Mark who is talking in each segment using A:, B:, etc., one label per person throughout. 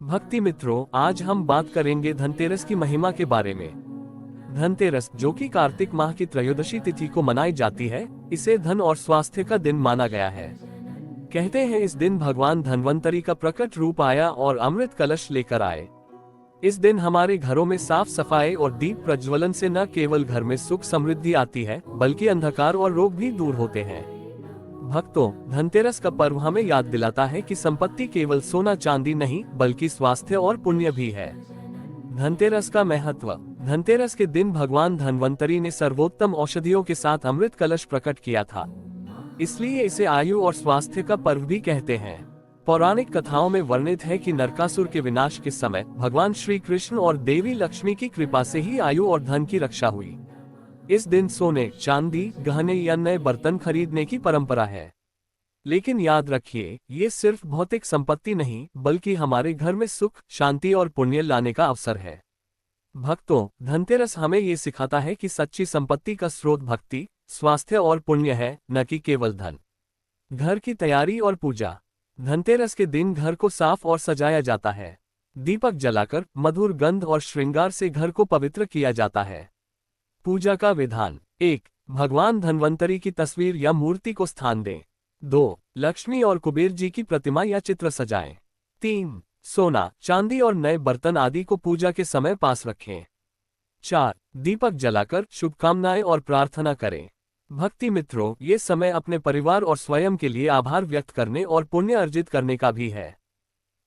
A: भक्ति मित्रों, आज हम बात करेंगे धनतेरस की महिमा के बारे में। धनतेरस, जो कि कार्तिक माह की त्रयोदशी तिथि को मनाई जाती है, इसे धन और स्वास्थ्य का दिन माना गया है। कहते हैं इस दिन भगवान धन्वंतरी का प्रकट रूप आया और अमृत कलश लेकर आए। इस दिन हमारे घरों में साफ सफाई और दीप प्रज्वलन से न केवल घर में सुख समृद्धि आती है, बल्कि अंधकार और रोग भी दूर होते हैं। भक्तों, धनतेरस का पर्व हमें याद दिलाता है कि संपत्ति केवल सोना चांदी नहीं, बल्कि स्वास्थ्य और पुण्य भी है। धनतेरस का महत्व। धनतेरस के दिन भगवान धन्वंतरी ने सर्वोत्तम औषधियों के साथ अमृत कलश प्रकट किया था, इसलिए इसे आयु और स्वास्थ्य का पर्व भी कहते हैं। पौराणिक कथाओं में वर्णित है कि नरकासुर के विनाश के समय भगवान श्री कृष्ण और देवी लक्ष्मी की कृपा से ही आयु और धन की रक्षा हुई। इस दिन सोने, चांदी, गहने या नए बर्तन खरीदने की परंपरा है। लेकिन याद रखिए, ये सिर्फ भौतिक संपत्ति नहीं, बल्कि हमारे घर में सुख, शांति और पुण्य लाने का अवसर है। भक्तों, धनतेरस हमें ये सिखाता है कि सच्ची संपत्ति का स्रोत भक्ति, स्वास्थ्य और पुण्य है, न कि केवल धन। घर की तैयारी और पूजा। धनतेरस के दिन घर को साफ और सजाया जाता है। दीपक जलाकर मधुर गंध और श्रृंगार से घर को पवित्र किया जाता है। पूजा का विधान। 1. भगवान धन्वंतरी की तस्वीर या मूर्ति को स्थान दें। 2. लक्ष्मी और कुबेर जी की प्रतिमा या चित्र सजाएं। 3. सोना, चांदी और नए बर्तन आदि को पूजा के समय पास रखें। 4. दीपक जलाकर शुभकामनाएं और प्रार्थना करें। भक्ति मित्रों, ये समय अपने परिवार और स्वयं के लिए आभार व्यक्त करने और पुण्य अर्जित करने का भी है।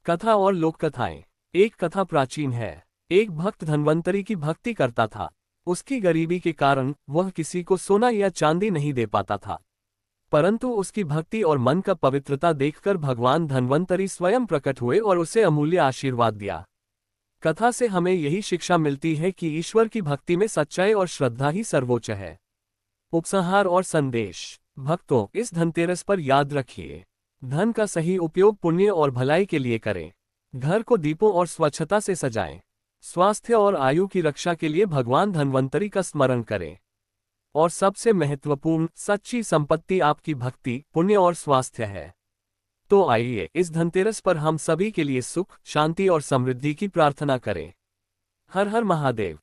A: कथा और लोक कथाएं। एक कथा प्राचीन है। एक भक्त धन्वंतरी की भक्ति करता था। उसकी गरीबी के कारण वह किसी को सोना या चांदी नहीं दे पाता था, परंतु उसकी भक्ति और मन का पवित्रता देखकर भगवान धन्वंतरी स्वयं प्रकट हुए और उसे अमूल्य आशीर्वाद दिया। कथा से हमें यही शिक्षा मिलती है कि ईश्वर की भक्ति में सच्चाई और श्रद्धा ही सर्वोच्च है। उपसंहार और संदेश। भक्तों, इस धनतेरस पर याद रखिए, धन का सही उपयोग पुण्य और भलाई के लिए करें। घर को दीपों और स्वच्छता से सजाएं। स्वास्थ्य और आयु की रक्षा के लिए भगवान धन्वंतरी का स्मरण करें। और सबसे महत्वपूर्ण, सच्ची संपत्ति आपकी भक्ति, पुण्य और स्वास्थ्य है। तो आइए इस धनतेरस पर हम सभी के लिए सुख, शांति और समृद्धि की प्रार्थना करें। हर हर महादेव।